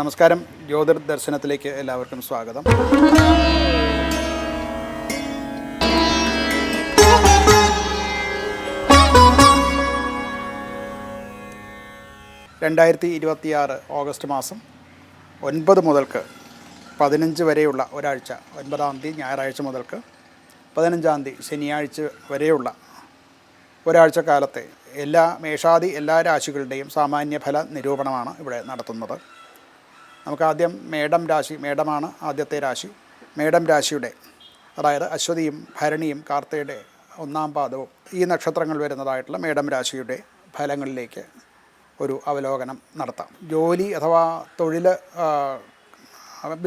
നമസ്കാരം. ജ്യോതിർ ദർശനത്തിലേക്ക് എല്ലാവർക്കും സ്വാഗതം. 2026 ഓഗസ്റ്റ് മാസം 9 മുതൽക്ക് 15 വരെയുള്ള ഒരാഴ്ച, 9-ാം തീയതി ഞായറാഴ്ച മുതൽക്ക് 15-ാം തീയതി ശനിയാഴ്ച വരെയുള്ള ഒരാഴ്ച കാലത്തെ മേഷാദി എല്ലാ രാശികളുടെയും സാമാന്യ ഫല നിരൂപണമാണ് ഇവിടെ നടത്തുന്നത്. നമുക്കാദ്യം മേടം രാശി, മേടമാണ് ആദ്യത്തെ രാശി. മേടം രാശിയുടെ, അതായത് അശ്വതിയും ഭരണിയും കാർത്തികയുടെ 1-ാം പാദവും ഈ നക്ഷത്രങ്ങൾ വരുന്നതായിട്ടുള്ള മേടം രാശിയുടെ ഫലങ്ങളിലേക്ക് ഒരു അവലോകനം നടത്താം. ജോലി അഥവാ തൊഴിൽ,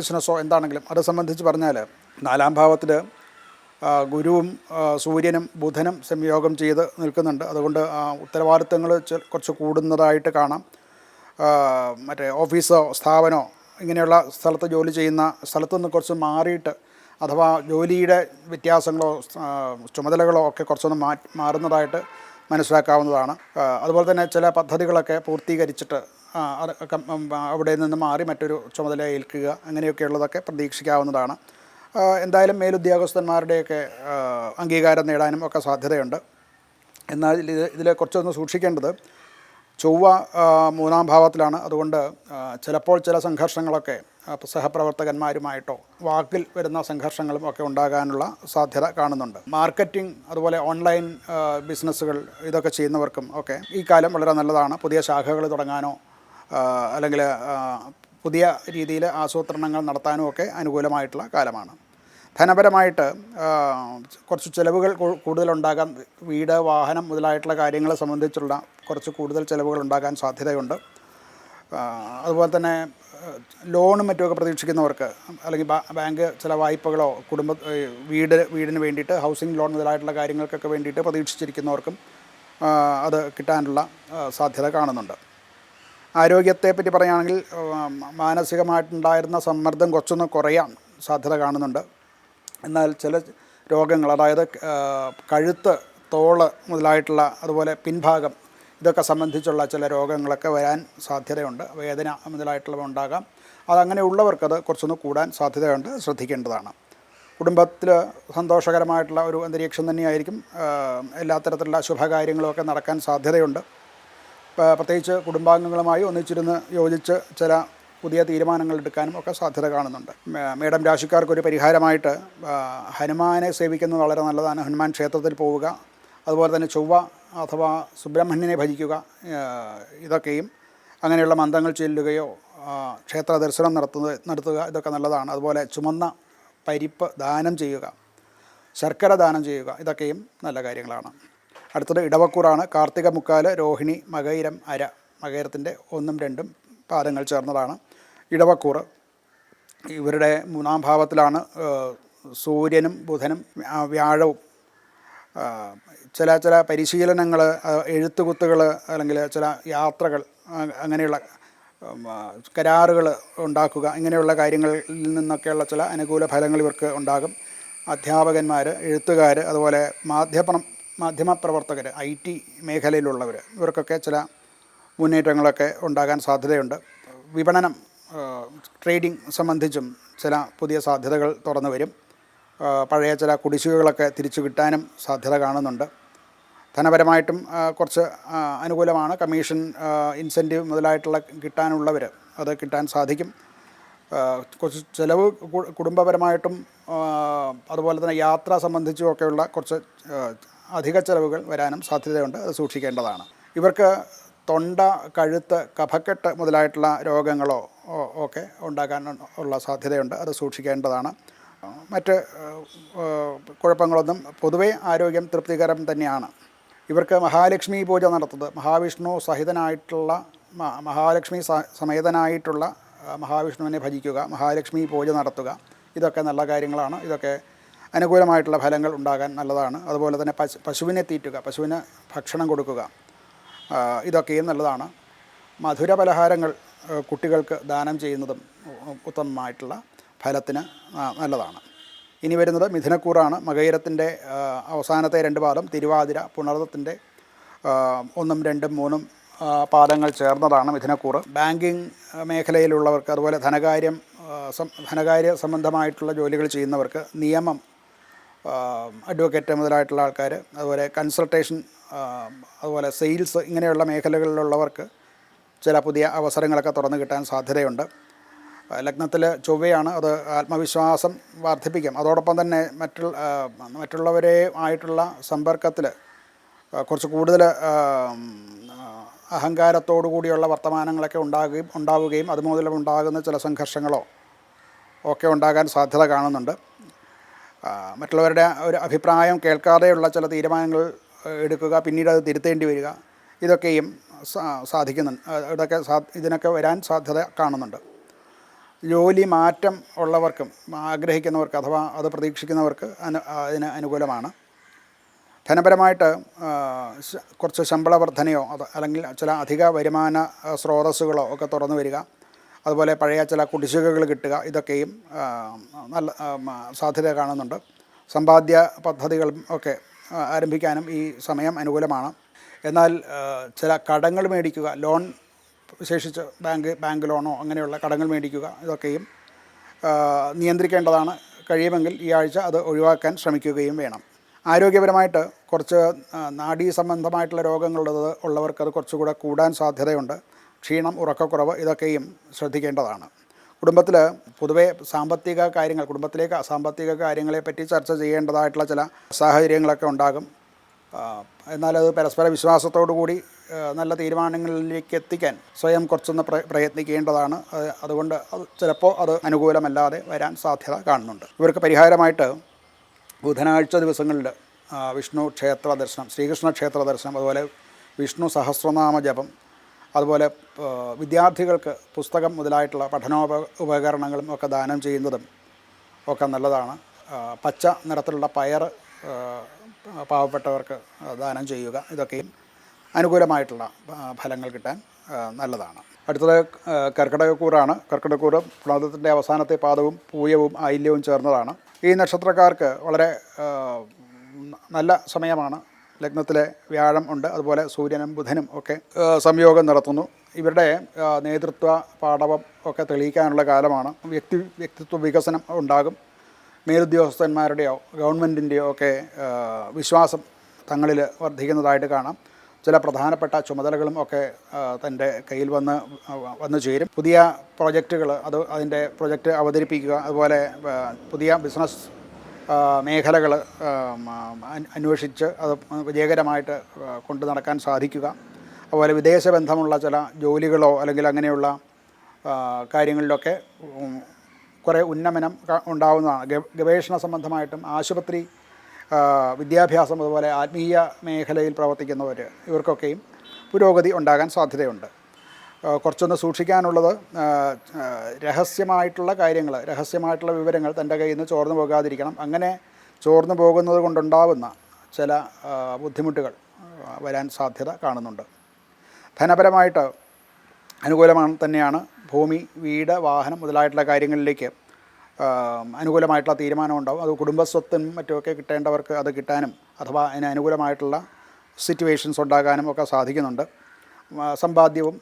ബിസിനസ്സോ എന്താണെങ്കിലും അത് സംബന്ധിച്ച് പറഞ്ഞാൽ 4-ാം ഭാവത്തിൽ ഗുരുവും സൂര്യനും ബുധനും സംയോഗം ചെയ്ത് നിൽക്കുന്നുണ്ട്. അതുകൊണ്ട് ഉത്തരവാദിത്തങ്ങൾ കുറച്ച് കൂടുന്നതായിട്ട് കാണാം. മറ്റേ ഓഫീസോ സ്ഥാപനമോ ഇങ്ങനെയുള്ള സ്ഥലത്ത് ജോലി ചെയ്യുന്ന സ്ഥലത്തു നിന്ന് കുറച്ച് മാറിയിട്ട്, അഥവാ ജോലിയുടെ വ്യത്യാസങ്ങളോ ചുമതലകളോ ഒക്കെ കുറച്ചൊന്ന് മാറുന്നതായിട്ട് മനസ്സിലാക്കാവുന്നതാണ്. അതുപോലെ തന്നെ ചില പദ്ധതികളൊക്കെ പൂർത്തീകരിച്ചിട്ട് അവിടെ നിന്ന് മാറി മറ്റൊരു ചുമതല ഏൽക്കുക, അങ്ങനെയൊക്കെയുള്ളതൊക്കെ പ്രതീക്ഷിക്കാവുന്നതാണ്. എന്തായാലും മേലുദ്യോഗസ്ഥന്മാരുടെയൊക്കെ അംഗീകാരം നേടാനും ഒക്കെ സാധ്യതയുണ്ട്. എന്നാൽ ഇതിൽ കുറച്ചൊന്ന് സൂക്ഷിക്കേണ്ടത്, ചൊവ്വ 3-ാം ഭാവത്തിലാണ്. അതുകൊണ്ട് ചിലപ്പോൾ ചില സംഘർഷങ്ങളൊക്കെ സഹപ്രവർത്തകന്മാരുമായിട്ടോ വാക്കിൽ വരുന്ന സംഘർഷങ്ങളും ഒക്കെ ഉണ്ടാകാനുള്ള സാധ്യത കാണുന്നുണ്ട്. മാർക്കറ്റിംഗ്, അതുപോലെ ഓൺലൈൻ ബിസിനസ്സുകൾ ഇതൊക്കെ ചെയ്യുന്നവർക്കും ഒക്കെ ഈ കാലം വളരെ നല്ലതാണ്. പുതിയ ശാഖകൾ തുടങ്ങാനോ അല്ലെങ്കിൽ പുതിയ രീതിയിൽ ആസൂത്രണങ്ങൾ നടത്താനും ഒക്കെ അനുകൂലമായിട്ടുള്ള കാലമാണ്. ധനപരമായിട്ട് കുറച്ച് ചിലവുകൾ കൂടുതലുണ്ടാകാൻ, വീട്, വാഹനം മുതലായിട്ടുള്ള കാര്യങ്ങളെ സംബന്ധിച്ചുള്ള കുറച്ച് കൂടുതൽ ചിലവുകൾ ഉണ്ടാകാൻ സാധ്യതയുണ്ട്. അതുപോലെ തന്നെ ലോണും മറ്റുമൊക്കെ പ്രതീക്ഷിക്കുന്നവർക്ക്, അല്ലെങ്കിൽ ബാങ്ക് ചില വായ്പകളോ വീടിന് വേണ്ടിയിട്ട് ഹൗസിംഗ് ലോൺ മുതലായിട്ടുള്ള കാര്യങ്ങൾക്കൊക്കെ വേണ്ടിയിട്ട് പ്രതീക്ഷിച്ചിരിക്കുന്നവർക്കും അത് കിട്ടാനുള്ള സാധ്യത കാണുന്നുണ്ട്. ആരോഗ്യത്തെപ്പറ്റി പറയുകയാണെങ്കിൽ മാനസികമായിട്ടുണ്ടായിരുന്ന സമ്മർദ്ദം കുറച്ചൊന്ന് കുറയാൻ സാധ്യത കാണുന്നുണ്ട്. എന്നാൽ ചില രോഗങ്ങൾ, അതായത് കഴുത്ത്, തോള് മുതലായിട്ടുള്ള, അതുപോലെ പിൻഭാഗം, ഇതൊക്കെ സംബന്ധിച്ചുള്ള ചില രോഗങ്ങളൊക്കെ വരാൻ സാധ്യതയുണ്ട്. വേദന മുതലായിട്ടുള്ളവ ഉണ്ടാകാം. അതങ്ങനെയുള്ളവർക്കത് കുറച്ചൊന്ന് കൂടാൻ സാധ്യതയുണ്ട്, ശ്രദ്ധിക്കേണ്ടതാണ്. കുടുംബത്തിൽ സന്തോഷകരമായിട്ടുള്ള ഒരു അന്തരീക്ഷം തന്നെയായിരിക്കും. എല്ലാ തരത്തിലുള്ള ശുഭകാര്യങ്ങളുമൊക്കെ നടക്കാൻ സാധ്യതയുണ്ട്. പ്രത്യേകിച്ച് കുടുംബാംഗങ്ങളുമായി ഒന്നിച്ചിരുന്ന് യോജിച്ച് ചില പുതിയ തീരുമാനങ്ങൾ എടുക്കാനും ഒക്കെ സാധ്യത കാണുന്നുണ്ട്. മേടം രാശിക്കാർക്കൊരു പരിഹാരമായിട്ട് ഹനുമാനെ സേവിക്കുന്നത് വളരെ നല്ലതാണ്. ഹനുമാൻ ക്ഷേത്രത്തിൽ പോവുക, അതുപോലെ തന്നെ ചൊവ്വ അഥവാ സുബ്രഹ്മണ്യനെ ഭജിക്കുക, ഇതൊക്കെയും അങ്ങനെയുള്ള മന്ത്രങ്ങൾ ചൊല്ലുകയോ ക്ഷേത്ര ദർശനം നടത്തുക, ഇതൊക്കെ നല്ലതാണ്. അതുപോലെ ചുമന്ന പരിപ്പ് ദാനം ചെയ്യുക, ശർക്കര ദാനം ചെയ്യുക, ഇതൊക്കെയും നല്ല കാര്യങ്ങളാണ്. അടുത്തത് ഇടവക്കൂറാണ്. കാർത്തിക മുക്കാല്, രോഹിണി, മകയിരം അര, മകയിരത്തിൻ്റെ 1ഉം 2ഉം പാദങ്ങൾ ചേർന്നതാണ് ഇടവക്കൂറ്. ഇവരുടെ 3-ാം ഭാവത്തിലാണ് സൂര്യനും ബുധനും വ്യാഴവും. ചില പരിശീലനങ്ങൾ, എഴുത്തുകുത്തുകൾ, അല്ലെങ്കിൽ ചില യാത്രകൾ, അങ്ങനെയുള്ള കരാറുകൾ ഉണ്ടാക്കുക, ഇങ്ങനെയുള്ള കാര്യങ്ങളിൽ നിന്നൊക്കെയുള്ള ചില അനുകൂല ഫലങ്ങൾ ഇവർക്ക് ഉണ്ടാകും. അധ്യാപകന്മാർ, എഴുത്തുകാർ, അതുപോലെ മാധ്യമപ്രവർത്തകർ, IT മേഖലയിലുള്ളവർ, ഇവർക്കൊക്കെ ചില മുന്നേറ്റങ്ങളൊക്കെ ഉണ്ടാകാൻ സാധ്യതയുണ്ട്. വിപണനം, ട്രേഡിംഗ് സംബന്ധിച്ചും ചില പുതിയ സാധ്യതകൾ തുറന്നു വരും. പഴയ ചില കുടിശ്ശികകളൊക്കെ തിരിച്ചു കിട്ടാനും സാധ്യത കാണുന്നുണ്ട്. ധനപരമായിട്ടും കുറച്ച് അനുകൂലമാണ്. കമ്മീഷൻ, ഇൻസെൻറ്റീവ് മുതലായിട്ടുള്ള കിട്ടാനുള്ളവർ അത് കിട്ടാൻ സാധിക്കും. കുറച്ച് ചിലവ് കുടുംബപരമായിട്ടും അതുപോലെ തന്നെ യാത്ര സംബന്ധിച്ചുമൊക്കെയുള്ള കുറച്ച് അധിക ചിലവുകൾ വരാനും സാധ്യതയുണ്ട്. അത് സൂക്ഷിക്കേണ്ടതാണ്. ഇവർക്ക് തൊണ്ട, കഴുത്ത്, കഫക്കെട്ട് മുതലായിട്ടുള്ള രോഗങ്ങളോ ഒക്കെ ഉണ്ടാകാൻ ഉള്ള സാധ്യതയുണ്ട്. അത് സൂക്ഷിക്കേണ്ടതാണ്. മറ്റ് കുഴപ്പങ്ങളൊന്നും, പൊതുവേ ആരോഗ്യം തൃപ്തികരം തന്നെയാണ്. ഇവർക്ക് മഹാലക്ഷ്മി പൂജ നടത്തുന്നത്, മഹാലക്ഷ്മി സമേതനായിട്ടുള്ള മഹാവിഷ്ണുവിനെ ഭജിക്കുക, മഹാലക്ഷ്മി പൂജ നടത്തുക, ഇതൊക്കെ നല്ല കാര്യങ്ങളാണ്. ഇതൊക്കെ അനുകൂലമായിട്ടുള്ള ഫലങ്ങൾ ഉണ്ടാകാൻ നല്ലതാണ്. അതുപോലെ തന്നെ പശുവിനെ തീറ്റുക, പശുവിന് ഭക്ഷണം കൊടുക്കുക, ഇതൊക്കെയും നല്ലതാണ്. മധുര പലഹാരങ്ങൾ കുട്ടികൾക്ക് ദാനം ചെയ്യുന്നതും ഉത്തമമായിട്ടുള്ള ഫലത്തിന് നല്ലതാണ്. ഇനി വരുന്നത് മിഥുനക്കൂറാണ്. മകയിരത്തിൻ്റെ അവസാനത്തെ 2 പാദം, തിരുവാതിര, പുണർദത്തിൻ്റെ 1ഉം 2ഉം 3ഉം പാദങ്ങൾ ചേർന്നതാണ് മിഥുനക്കൂറ്. ബാങ്കിങ് മേഖലയിലുള്ളവർക്ക്, അതുപോലെ ധനകാര്യ സംബന്ധമായിട്ടുള്ള ജോലികൾ ചെയ്യുന്നവർക്ക്, നിയമം, അഡ്വക്കേറ്റ് മുതലായിട്ടുള്ള ആൾക്കാർ, അതുപോലെ കൺസൾട്ടേഷൻ, അതുപോലെ സെയിൽസ്, ഇങ്ങനെയുള്ള മേഖലകളിലുള്ളവർക്ക് ചില പുതിയ അവസരങ്ങളൊക്കെ തുറന്നു കിട്ടാൻ സാധ്യതയുണ്ട്. ലഗ്നത്തിൽ ചൊവ്വയാണ്, അത് ആത്മവിശ്വാസം വർദ്ധിപ്പിക്കും. അതോടൊപ്പം തന്നെ മറ്റുള്ളവരെ ആയിട്ടുള്ള സമ്പർക്കത്തിൽ കുറച്ച് കൂടുതൽ അഹങ്കാരത്തോടു കൂടിയുള്ള വർത്തമാനങ്ങളൊക്കെ ഉണ്ടാവുകയും അതുമൂലമുണ്ടാകുന്ന ചില സംഘർഷങ്ങളോ ഒക്കെ ഉണ്ടാകാൻ സാധ്യത കാണുന്നുണ്ട്. മറ്റുള്ളവരുടെ ഒരു അഭിപ്രായം കേൾക്കാതെയുള്ള ചില തീരുമാനങ്ങൾ എടുക്കുക, പിന്നീട് അത് തിരുത്തേണ്ടി വരിക, ഇതൊക്കെയും ഇതിനൊക്കെ വരാൻ സാധ്യത കാണുന്നുണ്ട്. ജോലി മാറ്റം ഉള്ളവർക്കും ആഗ്രഹിക്കുന്നവർക്ക് അഥവാ അത് പ്രതീക്ഷിക്കുന്നവർക്ക് അതിന് അനുകൂലമാണ്. ധനപരമായിട്ട് കുറച്ച് ശമ്പള വർധനയോ അല്ലെങ്കിൽ ചില അധിക വരുമാന സ്രോതസ്സുകളോ ഒക്കെ തുറന്നു വരിക, അതുപോലെ പഴയ ചില കുടിശ്ശികകൾ കിട്ടുക, ഇതൊക്കെയും നല്ല സാധ്യത കാണുന്നുണ്ട്. സമ്പാദ്യ പദ്ധതികളും ഒക്കെ ആരംഭിക്കാനും ഈ സമയം അനുകൂലമാണ്. എന്നാൽ ചില കടങ്ങൾ മേടിക്കുക, ലോൺ, വിശേഷിച്ച് ബാങ്ക് ലോണോ അങ്ങനെയുള്ള കടങ്ങൾ മേടിക്കുക, ഇതൊക്കെയും നിയന്ത്രിക്കേണ്ടതാണ്. കഴിയുമെങ്കിൽ ഈ ആഴ്ച അത് ഒഴിവാക്കാൻ ശ്രമിക്കുകയും വേണം. ആരോഗ്യപരമായിട്ട് കുറച്ച് നാഡീ സംബന്ധമായിട്ടുള്ള ഉള്ളവർക്ക് അത് കുറച്ചുകൂടെ കൂടാൻ സാധ്യതയുണ്ട്. ക്ഷീണം, ഉറക്കക്കുറവ്, ഇതൊക്കെയും ശ്രദ്ധിക്കേണ്ടതാണ്. കുടുംബത്തിൽ പൊതുവേ കുടുംബത്തിലേക്ക് സാമ്പത്തിക കാര്യങ്ങളെപ്പറ്റി ചർച്ച ചെയ്യേണ്ടതായിട്ടുള്ള ചില സാഹചര്യങ്ങളൊക്കെ ഉണ്ടാകും. എന്നാൽ അത് പരസ്പര വിശ്വാസത്തോടു കൂടി നല്ല തീരുമാനങ്ങളിലേക്ക് എത്തിക്കാൻ സ്വയം കുറച്ചൊന്ന് പ്രയത്നിക്കേണ്ടതാണ്. അതുകൊണ്ട് ചിലപ്പോൾ അത് അനുകൂലമല്ലാതെ വരാൻ സാധ്യത കാണുന്നുണ്ട്. ഇവർക്ക് പരിഹാരമായിട്ട് ബുധനാഴ്ച ദിവസങ്ങളിൽ വിഷ്ണു ക്ഷേത്ര ദർശനം, ശ്രീകൃഷ്ണ ക്ഷേത്ര ദർശനം, അതുപോലെ വിഷ്ണു സഹസ്രനാമ ജപം, അതുപോലെ വിദ്യാർത്ഥികൾക്ക് പുസ്തകം മുതലായിട്ടുള്ള ഉപകരണങ്ങളും ഒക്കെ ദാനം ചെയ്യുന്നതും ഒക്കെ നല്ലതാണ്. പച്ച നിറത്തിലുള്ള പയർ പാവപ്പെട്ടവർക്ക് ദാനം ചെയ്യുക, ഇതൊക്കെയും അനുകൂലമായിട്ടുള്ള ഫലങ്ങൾ കിട്ടാൻ നല്ലതാണ്. അടുത്തത് കർക്കിടകക്കൂറാണ്. കർക്കിടകക്കൂറ് പ്രണവത്തിൻ്റെ അവസാനത്തെ പാദവും പൂയവും ആയില്യവും ചേർന്നതാണ്. ഈ നക്ഷത്രക്കാർക്ക് വളരെ നല്ല സമയമാണ്. ലഗ്നത്തിലെ വ്യാഴം ഉണ്ട്, അതുപോലെ സൂര്യനും ബുധനും ഒക്കെ സംയോഗം നടത്തുന്നു. ഇവരുടെ നേതൃത്വ പാടവം ഒക്കെ തെളിയിക്കാനുള്ള കാലമാണ്. വ്യക്തിത്വ വികസനം ഉണ്ടാകും. മേലുദ്യോഗസ്ഥന്മാരുടെയോ ഗവൺമെൻറ്റിൻ്റെയോ ഒക്കെ വിശ്വാസം തങ്ങളിൽ വർദ്ധിക്കുന്നതായിട്ട് കാണാം. ചില പ്രധാനപ്പെട്ട ചുമതലകളും ഒക്കെ തൻ്റെ കയ്യിൽ വന്നു ചേരും. പുതിയ പ്രോജക്റ്റുകൾ, അതിൻ്റെ പ്രൊജക്റ്റ് അവതരിപ്പിക്കുക, അതുപോലെ പുതിയ ബിസിനസ് മേഖലകൾ അന്വേഷിച്ച് അത് വിജയകരമായിട്ട് കൊണ്ടു നടക്കാൻ സാധിക്കുക. അതുപോലെ വിദേശ ബന്ധമുള്ള ചില ജോലികളോ അല്ലെങ്കിൽ അങ്ങനെയുള്ള കാര്യങ്ങളിലൊക്കെ കുറേ ഉന്നമനം ഉണ്ടാവുന്നതാണ്. ഗവേഷണ സംബന്ധമായിട്ടും ആശുപത്രി വിദ്യാഭ്യാസം, അതുപോലെ ആത്മീയ മേഖലയിൽ പ്രവർത്തിക്കുന്നവർ, ഇവർക്കൊക്കെയും പുരോഗതി ഉണ്ടാകാൻ സാധ്യതയുണ്ട്. കുറച്ചൊന്ന് സൂക്ഷിക്കാനുള്ളത് രഹസ്യമായിട്ടുള്ള കാര്യങ്ങൾ, രഹസ്യമായിട്ടുള്ള വിവരങ്ങൾ തൻ്റെ കയ്യിൽ നിന്ന് ചോർന്നു പോകാതിരിക്കണം. അങ്ങനെ ചോർന്നു പോകുന്നത് കൊണ്ടുണ്ടാവുന്ന ചില ബുദ്ധിമുട്ടുകൾ വരാൻ സാധ്യത കാണുന്നുണ്ട്. ധനപരമായിട്ട് അനുകൂലമാണ് തന്നെയാണ്. ഭൂമി, വീട്, വാഹനം മുതലായിട്ടുള്ള കാര്യങ്ങളിലേക്ക് അനുകൂലമായിട്ടുള്ള തീരുമാനം ഉണ്ടാകും. അത് കുടുംബസ്വത്തിനും മറ്റുമൊക്കെ കിട്ടേണ്ടവർക്ക് അത് കിട്ടാനും അഥവാ അതിന് അനുകൂലമായിട്ടുള്ള സിറ്റുവേഷൻസ് ഉണ്ടാകാനും ഒക്കെ സാധിക്കുന്നുണ്ട്. സമ്പാദ്യവും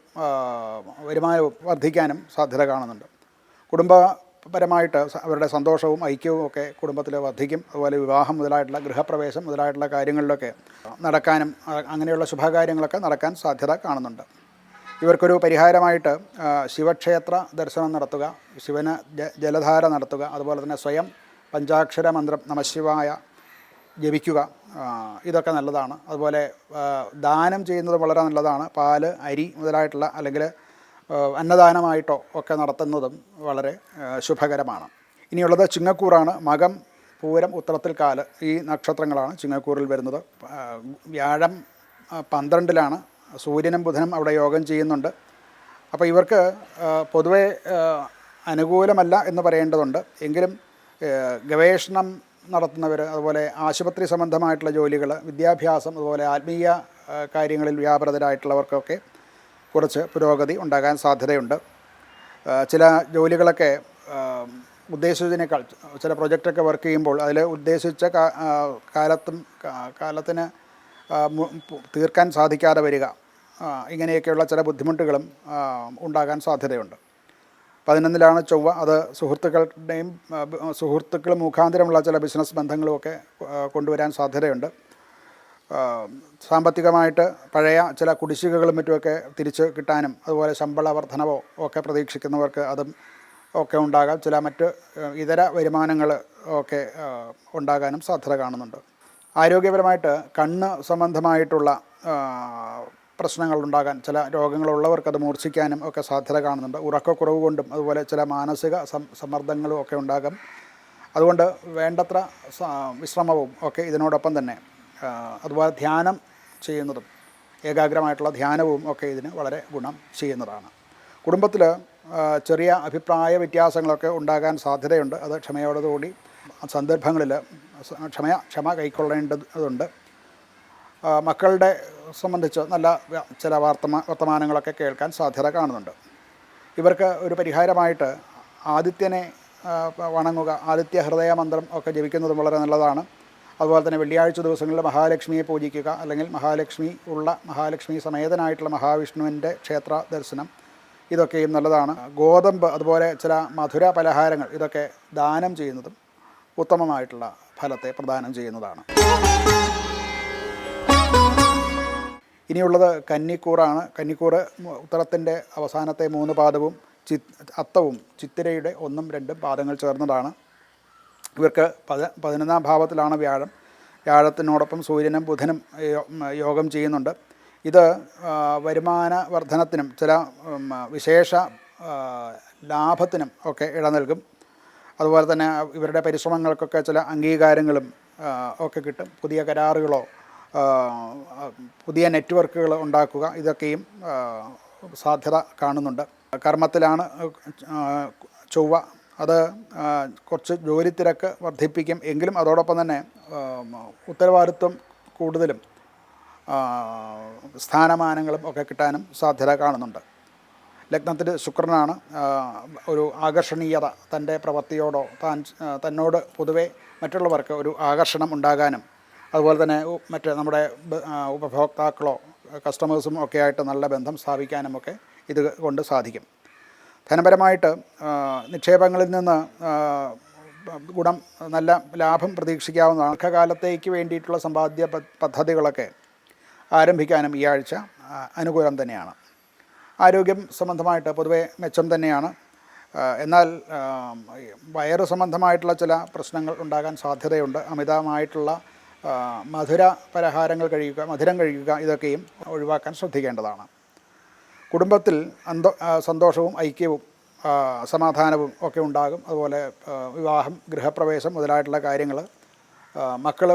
വരുമാനവും വർദ്ധിക്കാനും സാധ്യത കാണുന്നുണ്ട്. കുടുംബപരമായിട്ട് അവരുടെ സന്തോഷവും ഐക്യവും ഒക്കെ കുടുംബത്തിൽ വർദ്ധിക്കും. അതുപോലെ വിവാഹം മുതലായിട്ടുള്ള ഗൃഹപ്രവേശം മുതലായിട്ടുള്ള കാര്യങ്ങളിലൊക്കെ നടക്കാനും അങ്ങനെയുള്ള ശുഭകാര്യങ്ങളൊക്കെ നടക്കാൻ സാധ്യത കാണുന്നുണ്ട്. ഇവർക്കൊരു പരിഹാരമായിട്ട് ശിവക്ഷേത്ര ദർശനം നടത്തുക, ശിവന് ജലധാര നടത്തുക, അതുപോലെ തന്നെ സ്വയം പഞ്ചാക്ഷര മന്ത്രം നമഃശിവായ ജപിക്കുക, ഇതൊക്കെ നല്ലതാണ്. അതുപോലെ ദാനം ചെയ്യുന്നത് വളരെ നല്ലതാണ്. പാല്, അരി മുതലായിട്ടുള്ള അല്ലെങ്കിൽ അന്നദാനമായിട്ടോ ഒക്കെ നടത്തുന്നതും വളരെ ശുഭകരമാണ്. ഇനിയുള്ളത് ചിങ്ങക്കൂറാണ്. മകം, പൂരം, ഉത്രത്തിൽ കാല്, ഈ നക്ഷത്രങ്ങളാണ് ചിങ്ങക്കൂറിൽ വരുന്നത്. വ്യാഴം 12-ലാണ്, സൂര്യനും ബുധനും അവിടെ യോഗം ചെയ്യുന്നുണ്ട്. അപ്പോൾ ഇവർക്ക് പൊതുവെ അനുകൂലമല്ല എന്ന് പറയേണ്ടതുണ്ട്. എങ്കിലും ഗവേഷണം നടത്തുന്നവർ, അതുപോലെ ആശുപത്രി സംബന്ധമായിട്ടുള്ള ജോലികൾ, വിദ്യാഭ്യാസം, അതുപോലെ ആത്മീയ കാര്യങ്ങളിൽ വ്യാപൃതരായിട്ടുള്ളവർക്കൊക്കെ കുറച്ച് പുരോഗതി ഉണ്ടാകാൻ സാധ്യതയുണ്ട്. ചില ജോലികളൊക്കെ ഉദ്ദേശിച്ചതിനേക്കാൾ, ചില പ്രൊജക്റ്റൊക്കെ വർക്ക് ചെയ്യുമ്പോൾ അതിൽ ഉദ്ദേശിച്ച കാലത്തിന് തീർക്കാൻ സാധിക്കാതെ വരിക, ഇങ്ങനെയൊക്കെയുള്ള ചില ബുദ്ധിമുട്ടുകളും ഉണ്ടാകാൻ സാധ്യതയുണ്ട്. 11-ലാണ് ചൊവ്വ. അത് സുഹൃത്തുക്കൾ മുഖാന്തരമുള്ള ചില ബിസിനസ് ബന്ധങ്ങളുമൊക്കെ കൊണ്ടുവരാൻ സാധ്യതയുണ്ട്. സാമ്പത്തികമായിട്ട് പഴയ ചില കുടിശ്ശികകളും മറ്റുമൊക്കെ തിരിച്ച് കിട്ടാനും അതുപോലെ ശമ്പള വർധനവോ ഒക്കെ പ്രതീക്ഷിക്കുന്നവർക്ക് അതും ഒക്കെ ഉണ്ടാകാം. ചില മറ്റ് ഇതര വരുമാനങ്ങൾ ഒക്കെ ഉണ്ടാകാനും സാധ്യത കാണുന്നുണ്ട്. ആരോഗ്യപരമായിട്ട് കണ്ണ് സംബന്ധമായിട്ടുള്ള പ്രശ്നങ്ങളുണ്ടാകാൻ, ചില രോഗങ്ങളുള്ളവർക്കത് മൂർച്ഛിക്കാനും ഒക്കെ സാധ്യത കാണുന്നുണ്ട്. ഉറക്കക്കുറവ് കൊണ്ടും അതുപോലെ ചില മാനസിക സമ്മർദ്ദങ്ങളും ഒക്കെ ഉണ്ടാകും. അതുകൊണ്ട് വേണ്ടത്ര വിശ്രമവും ഒക്കെ ഇതിനോടൊപ്പം തന്നെ അതുപോലെ ധ്യാനം ചെയ്യുന്നതും ഏകാഗ്രമായിട്ടുള്ള ധ്യാനവും ഒക്കെ ഇതിന് വളരെ ഗുണം ചെയ്യുന്നതാണ്. കുടുംബത്തിൽ ചെറിയ അഭിപ്രായ വ്യത്യാസങ്ങളൊക്കെ ഉണ്ടാകാൻ സാധ്യതയുണ്ട്. അത് ക്ഷമയോടുകൂടി സന്ദർഭങ്ങളിൽ ക്ഷമ കൈക്കൊള്ളേണ്ടതുണ്ട്. മക്കളുടെ സംബന്ധിച്ച് നല്ല ചില വർത്തമാനങ്ങളൊക്കെ കേൾക്കാൻ സാധ്യത കാണുന്നുണ്ട്. ഇവർക്ക് ഒരു പരിഹാരമായിട്ട് ആദിത്യനെ വണങ്ങുക, ആദിത്യ ഹൃദയ മന്ത്രം ഒക്കെ ജപിക്കുന്നതും വളരെ നല്ലതാണ്. അതുപോലെ തന്നെ വെള്ളിയാഴ്ച ദിവസങ്ങളിൽ മഹാലക്ഷ്മിയെ പൂജിക്കുക, അല്ലെങ്കിൽ മഹാലക്ഷ്മി സമേതനായിട്ടുള്ള മഹാവിഷ്ണുവിൻ്റെ ക്ഷേത്ര ദർശനം, ഇതൊക്കെയും നല്ലതാണ്. ഗോതമ്പ് അതുപോലെ ചില മധുര പലഹാരങ്ങൾ ഇതൊക്കെ ദാനം ചെയ്യുന്നതും ഉത്തമമായിട്ടുള്ള ഫലത്തെ പ്രദാനം ചെയ്യുന്നതാണ്. ഇനിയുള്ളത് കന്നിക്കൂറാണ്. കന്നിക്കൂറ് ഉത്തരത്തിൻ്റെ അവസാനത്തെ 3 പാദവും അത്തവും ചിത്തിരയുടെ 1, 2 പാദങ്ങൾ ചേർന്നതാണ്. ഇവർക്ക് 11-ാം ഭാവത്തിലാണ് വ്യാഴം. വ്യാഴത്തിനോടൊപ്പം സൂര്യനും ബുധനും യോഗം ചെയ്യുന്നുണ്ട്. ഇത് വരുമാന വർധനത്തിനും ചില വിശേഷ ലാഭത്തിനും ഒക്കെ ഇട നൽകും. അതുപോലെ തന്നെ ഇവരുടെ പരിശ്രമങ്ങൾക്കൊക്കെ ചില അംഗീകാരങ്ങളും ഒക്കെ കിട്ടും. പുതിയ കരാറുകളോ പുതിയ നെറ്റ്വർക്കുകൾ ഉണ്ടാക്കുക, ഇതൊക്കെയും സാധ്യത കാണുന്നുണ്ട്. കർമ്മത്തിലാണ് ചൊവ്വ. അത് കുറച്ച് ജോലി തിരക്ക് വർദ്ധിപ്പിക്കും. എങ്കിലും അതോടൊപ്പം തന്നെ ഉത്തരവാദിത്വം കൂടുതലും സ്ഥാനമാനങ്ങളും ഒക്കെ കിട്ടാനും സാധ്യത കാണുന്നുണ്ട്. ലഗ്നത്തിൽ ശുക്രനാണ്. ഒരു ആകർഷണീയത, തൻ്റെ പ്രവൃത്തിയോടോ തന്നോട് പൊതുവെ മറ്റുള്ളവർക്ക് ഒരു ആകർഷണം ഉണ്ടാകാനും, അതുപോലെ തന്നെ നമ്മുടെ ഉപഭോക്താക്കളോ കസ്റ്റമേഴ്സും ഒക്കെ ആയിട്ട് നല്ല ബന്ധം സ്ഥാപിക്കാനുമൊക്കെ ഇത് കൊണ്ട് സാധിക്കും. ധനപരമായിട്ട് നിക്ഷേപങ്ങളിൽ നിന്ന് നല്ല ലാഭം പ്രതീക്ഷിക്കാവുന്നതാണ്. ദീർഘകാലത്തേക്ക് വേണ്ടിയിട്ടുള്ള സമ്പാദ്യ പദ്ധതികളൊക്കെ ആരംഭിക്കാനും ഈ ആഴ്ച അനുകൂലം തന്നെയാണ്. ആരോഗ്യം സംബന്ധമായിട്ട് പൊതുവെ മെച്ചം തന്നെയാണ്. എന്നാൽ വയറ് സംബന്ധമായിട്ടുള്ള ചില പ്രശ്നങ്ങൾ ഉണ്ടാകാൻ സാധ്യതയുണ്ട്. അമിതമായിട്ടുള്ള മധുരം കഴിക്കുക ഇതൊക്കെയും ഒഴിവാക്കാൻ ശ്രദ്ധിക്കേണ്ടതാണ്. കുടുംബത്തിൽ സന്തോഷവും ഐക്യവും സമാധാനവും ഒക്കെ ഉണ്ടാകും. അതുപോലെ വിവാഹം, ഗൃഹപ്രവേശം മുതലായിട്ടുള്ള കാര്യങ്ങൾ, മക്കൾ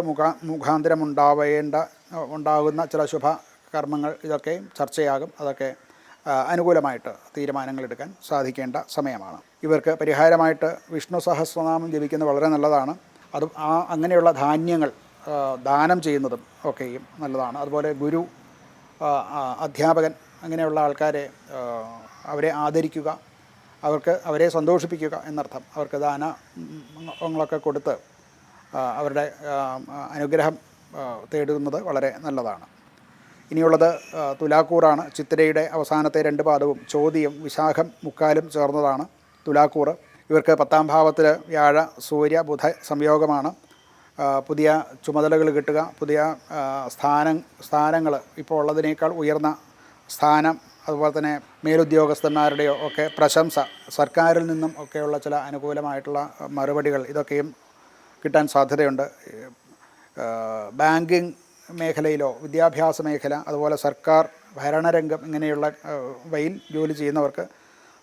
മുഖാന്തരം ഉണ്ടാകുന്ന ചില ശുഭകർമ്മങ്ങൾ ഇതൊക്കെയും ചർച്ചയാകും. അതൊക്കെ അനുകൂലമായിട്ട് തീരുമാനങ്ങളെടുക്കാൻ സാധിക്കേണ്ട സമയമാണ്. ഇവർക്ക് പരിഹാരമായിട്ട് വിഷ്ണു സഹസ്രനാമം ജപിക്കുന്നത് വളരെ നല്ലതാണ്. അങ്ങനെയുള്ള ധാന്യങ്ങൾ ദാനം ചെയ്യുന്നതും ഒക്കെയും നല്ലതാണ്. അതുപോലെ ഗുരു, അധ്യാപകൻ അങ്ങനെയുള്ള ആൾക്കാരെ അവരെ ആദരിക്കുക, അവരെ സന്തോഷിപ്പിക്കുക എന്നർത്ഥം. അവർക്ക് ദാനങ്ങളൊക്കെ കൊടുത്ത് അവരുടെ അനുഗ്രഹം തേടുന്നത് വളരെ നല്ലതാണ്. ഇനിയുള്ളത് തുലാക്കൂറാണ്. ചിത്തിരയുടെ അവസാനത്തെ 2 പാദവും ചോതിയും വിശാഖം മുക്കാലും ചേർന്നതാണ് തുലാക്കൂറ്. ഇവർക്ക് 10-ാം ഭാവത്തിൽ വ്യാഴ സൂര്യ ബുധ സംയോഗമാണ്. പുതിയ ചുമതലകൾ കിട്ടുക, പുതിയ സ്ഥാനങ്ങൾ, ഇപ്പോൾ ഉള്ളതിനേക്കാൾ ഉയർന്ന സ്ഥാനം, അതുപോലെ തന്നെ മേലുദ്യോഗസ്ഥന്മാരുടെയോ ഒക്കെ പ്രശംസ, സർക്കാരിൽ നിന്നും ഒക്കെയുള്ള ചില അനുകൂലമായിട്ടുള്ള മറുപടികൾ ഇതൊക്കെയും കിട്ടാൻ സാധ്യതയുണ്ട്. ബാങ്കിങ് മേഖലയിലോ വിദ്യാഭ്യാസ മേഖല, അതുപോലെ സർക്കാർ ഭരണരംഗം ഇങ്ങനെയുള്ള വയിൽ ജോലി ചെയ്യുന്നവർക്ക്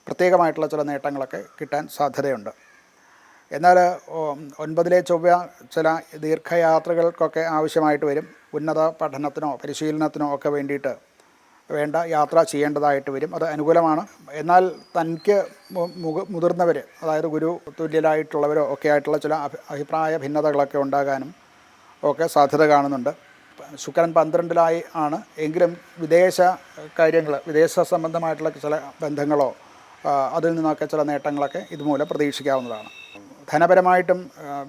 പ്രത്യേകമായിട്ടുള്ള ചില നേട്ടങ്ങളൊക്കെ കിട്ടാൻ സാധ്യതയുണ്ട്. എന്നാൽ 9-ലെ ചൊവ്വ ചില ദീർഘയാത്രകൾക്കൊക്കെ ആവശ്യമായിട്ട് വരും. ഉന്നത പഠനത്തിനോ പരിശീലനത്തിനോ ഒക്കെ വേണ്ടിയിട്ട് വേണ്ട യാത്ര ചെയ്യേണ്ടതായിട്ട് വരും. അത് അനുകൂലമാണ്. എന്നാൽ തനിക്ക് മുതിർന്നവർ, അതായത് ഗുരു തുല്യരായിട്ടുള്ളവരോ ഒക്കെ ആയിട്ടുള്ള ചില അഭിപ്രായ ഭിന്നതകളൊക്കെ ഉണ്ടാകാനും ഒക്കെ സാധ്യത കാണുന്നുണ്ട്. ശുക്രൻ 12-ലായി ആണ്. എങ്കിലും വിദേശ കാര്യങ്ങൾ, വിദേശ സംബന്ധമായിട്ടുള്ള ചില ബന്ധങ്ങളോ അതിൽ നിന്നൊക്കെ ചില നേട്ടങ്ങളൊക്കെ ഇതുമൂലം പ്രതീക്ഷിക്കാവുന്നതാണ്. ധനപരമായിട്ടും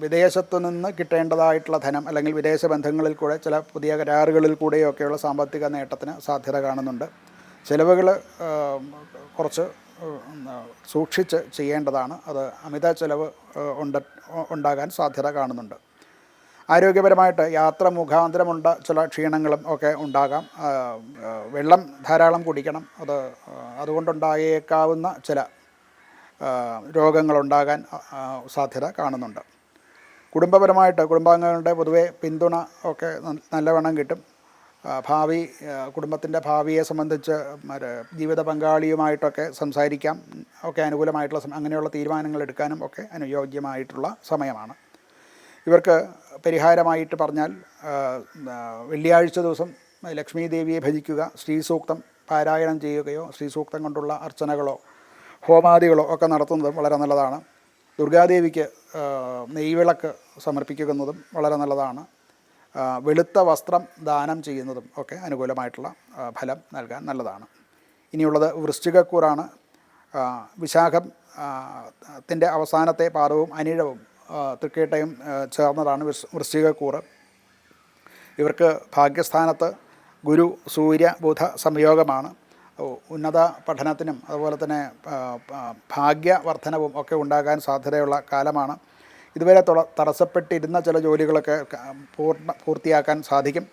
വിദേശത്തു നിന്ന് കിട്ടേണ്ടതായിട്ടുള്ള ധനം, അല്ലെങ്കിൽ വിദേശ ബന്ധങ്ങളിൽ കൂടെ ചില പുതിയ കരാറുകളിൽ കൂടെയൊക്കെയുള്ള സാമ്പത്തിക നേട്ടത്തിന് സാധ്യത കാണുന്നുണ്ട്. ചിലവുകൾ കുറച്ച് സൂക്ഷിച്ച് ചെയ്യേണ്ടതാണ്. അത് അമിത ചിലവ് ഉണ്ടാകാൻ സാധ്യത കാണുന്നുണ്ട്. ആരോഗ്യപരമായിട്ട് യാത്ര മുഖാന്തരമുണ്ട ചില ക്ഷീണങ്ങളും ഒക്കെ ഉണ്ടാകാം. വെള്ളം ധാരാളം കുടിക്കണം. അതുകൊണ്ടുണ്ടായേക്കാവുന്ന ചില രോഗങ്ങളുണ്ടാകാൻ സാധ്യത കാണുന്നുണ്ട്. കുടുംബപരമായിട്ട് കുടുംബാംഗങ്ങളുടെ പൊതുവെ പിന്തുണ ഒക്കെ നല്ലവണ്ണം കിട്ടും. കുടുംബത്തിൻ്റെ ഭാവിയെ സംബന്ധിച്ച് ജീവിത പങ്കാളിയുമായിട്ടൊക്കെ സംസാരിക്കാം. ഒക്കെ അനുകൂലമായിട്ടുള്ള അങ്ങനെയുള്ള തീരുമാനങ്ങൾ എടുക്കാനും ഒക്കെ അനുയോജ്യമായിട്ടുള്ള സമയമാണ്. ഇവർക്ക് പരിഹാരമായിട്ട് പറഞ്ഞാൽ വെള്ളിയാഴ്ച ദിവസം ലക്ഷ്മി ദേവിയെ ഭജിക്കുക, ശ്രീസൂക്തം പാരായണം ചെയ്യുകയോ ശ്രീസൂക്തം കൊണ്ടുള്ള അർച്ചനകളോ ഹോമാദികളോ ഒക്കെ നടത്തുന്നതും വളരെ നല്ലതാണ്. ദുർഗാദേവിക്ക് നെയ്വിളക്ക് സമർപ്പിക്കുന്നതും വളരെ നല്ലതാണ്. വെളുത്ത വസ്ത്രം ദാനം ചെയ്യുന്നതും ഒക്കെ അനുകൂലമായിട്ടുള്ള ഫലം നൽകാൻ നല്ലതാണ്. ഇനിയുള്ളത് വൃശ്ചികക്കൂറാണ്. വിശാഖം ത്തിൻ്റെ അവസാനത്തെ പാദവും അനിഴവും തൃക്കേട്ടയും ചേർന്നതാണ് വൃശ്ചികക്കൂറ്. ഇവർക്ക് ഭാഗ്യസ്ഥാനത്ത് ഗുരു സൂര്യ ബുധ സംയോഗമാണ്. ഉന്നത പഠനത്തിനും അതുപോലെ തന്നെ ഭാഗ്യവർദ്ധനവും ഒക്കെ ഉണ്ടാകാൻ സാധ്യതയുള്ള കാലമാണ്. ഇതുവരെ തടസ്സപ്പെട്ടിരുന്ന ചില ജോലികളൊക്കെ പൂർത്തിയാക്കാൻ സാധിക്കും.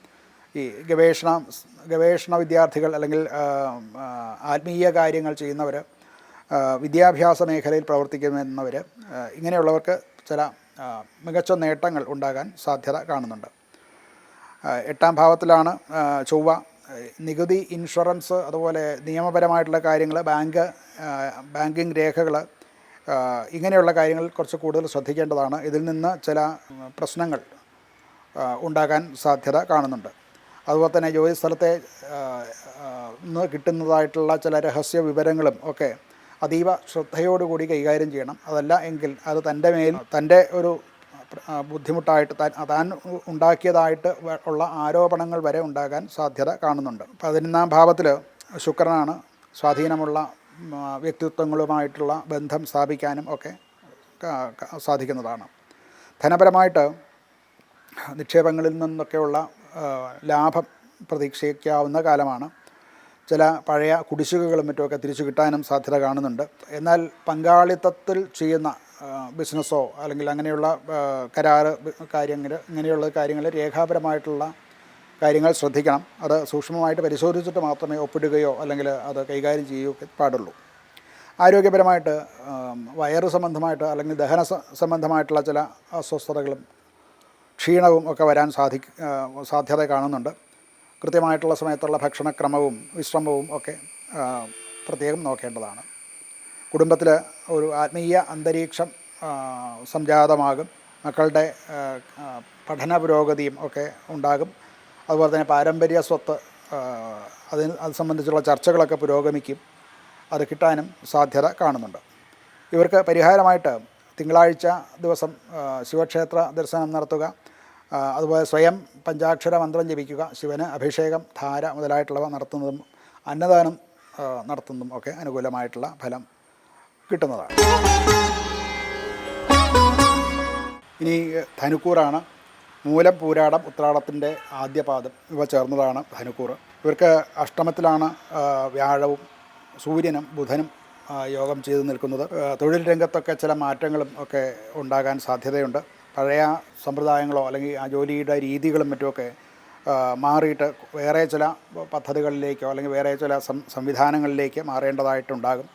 ഈ ഗവേഷണ വിദ്യാർത്ഥികൾ അല്ലെങ്കിൽ ആത്മീയ കാര്യങ്ങൾ ചെയ്യുന്നവർ, വിദ്യാഭ്യാസ മേഖലയിൽ പ്രവർത്തിക്കുന്നവർ, ഇങ്ങനെയുള്ളവർക്ക് ചില മികച്ച നേട്ടങ്ങൾ ഉണ്ടാകാൻ സാധ്യത കാണുന്നുണ്ട്. 8ാം ഭാവത്തിലാണ് ചൊവ്വ. നികുതി, ഇൻഷുറൻസ്, അതുപോലെ നിയമപരമായിട്ടുള്ള കാര്യങ്ങൾ, ബാങ്കിങ് രേഖകൾ, ഇങ്ങനെയുള്ള കാര്യങ്ങളിൽ കുറച്ച് കൂടുതൽ ശ്രദ്ധിക്കേണ്ടതാണ്. ഇതിൽ നിന്ന് ചില പ്രശ്നങ്ങൾ ഉണ്ടാകാൻ സാധ്യത കാണുന്നുണ്ട്. അതുപോലെ തന്നെ ജോലി സ്ഥലത്തെ നിന്ന് കിട്ടുന്നതായിട്ടുള്ള ചില രഹസ്യ വിവരങ്ങളും ഒക്കെ അതീവ ശ്രദ്ധയോടുകൂടി കൈകാര്യം ചെയ്യണം. അതല്ല എങ്കിൽ അത് തൻ്റെ ഒരു ബുദ്ധിമുട്ടായിട്ട് താൻ ഉണ്ടാക്കിയതായിട്ട് ഉള്ള ആരോപണങ്ങൾ വരെ ഉണ്ടാകാൻ സാധ്യത കാണുന്നുണ്ട്. 11ാം ഭാവത്തിൽ ശുക്രനാണ്. സ്വാധീനമുള്ള വ്യക്തിത്വങ്ങളുമായിട്ടുള്ള ബന്ധം സ്ഥാപിക്കാനും ഒക്കെ സാധിക്കുന്നതാണ്. ധനപരമായിട്ട് നിക്ഷേപങ്ങളിൽ നിന്നൊക്കെയുള്ള ലാഭം പ്രതീക്ഷിക്കാവുന്ന കാലമാണ്. ചില പഴയ കുടിശ്ശികകളും മറ്റുമൊക്കെ തിരിച്ചു കിട്ടാനും സാധ്യത കാണുന്നുണ്ട്. എന്നാൽ പങ്കാളിത്തത്തിൽ ചെയ്യുന്ന ബിസിനസ്സോ അല്ലെങ്കിൽ അങ്ങനെയുള്ള കരാറ് ഇങ്ങനെയുള്ള കാര്യങ്ങൾ രേഖാപരമായിട്ടുള്ള കാര്യങ്ങൾ ശ്രദ്ധിക്കണം. അത് സൂക്ഷ്മമായിട്ട് പരിശോധിച്ചിട്ട് മാത്രമേ ഒപ്പിടുകയോ അല്ലെങ്കിൽ അത് കൈകാര്യം ചെയ്യുകയോ പാടുള്ളൂ. ആരോഗ്യപരമായിട്ട് വയറ് സംബന്ധമായിട്ട് അല്ലെങ്കിൽ ദഹന സംബന്ധമായിട്ടുള്ള ചില അസ്വസ്ഥതകളും ക്ഷീണവും ഒക്കെ വരാൻ സാധ്യത കാണുന്നുണ്ട്. കൃത്യമായിട്ടുള്ള സമയത്തുള്ള ഭക്ഷണക്രമവും വിശ്രമവും ഒക്കെ പ്രത്യേകം നോക്കേണ്ടതാണ്. കുടുംബത്തിൽ ഒരു ആത്മീയ അന്തരീക്ഷം സംജാതമാകും. മക്കളുടെ പഠന പുരോഗതിയും ഒക്കെ ഉണ്ടാകും. അതുപോലെ തന്നെ പാരമ്പര്യ സ്വത്ത് അത് സംബന്ധിച്ചുള്ള ചർച്ചകളൊക്കെ പുരോഗമിക്കും. അത് കിട്ടാനും സാധ്യത കാണുന്നുണ്ട്. ഇവർക്ക് പരിഹാരമായിട്ട് തിങ്കളാഴ്ച ദിവസം ശിവക്ഷേത്ര ദർശനം നടത്തുക, അതുപോലെ സ്വയം പഞ്ചാക്ഷര മന്ത്രം ജപിക്കുക, ശിവന് അഭിഷേകം, ധാര മുതലായിട്ടുള്ളവ നടത്തുന്നതും അന്നദാനം നടത്തുന്നതും ഒക്കെ അനുകൂലമായിട്ടുള്ള ഫലം കിട്ടുന്നതാണ്. ഇനി ധനുക്കൂറാണ്. മൂലം, പൂരാടം, ഉത്രാടത്തിൻ്റെ ആദ്യപാദം ഇവ ചേർന്നതാണ് ധനുക്കൂറ്. ഇവർക്ക് അഷ്ടമത്തിലാണ് വ്യാഴവും സൂര്യനും ബുധനും യോഗം ചെയ്ത് നിൽക്കുന്നത്. തൊഴിൽ രംഗത്തൊക്കെ ചില മാറ്റങ്ങളും ഒക്കെ ഉണ്ടാകാൻ സാധ്യതയുണ്ട്. പഴയ സമ്പ്രദായങ്ങളോ അല്ലെങ്കിൽ ആ ജോലിയുടെ രീതികളും മറ്റുമൊക്കെ മാറിയിട്ട് വേറെ ചില പദ്ധതികളിലേക്കോ അല്ലെങ്കിൽ വേറെ ചില സംവിധാനങ്ങളിലേക്ക് മാറേണ്ടതായിട്ടുണ്ടാകും.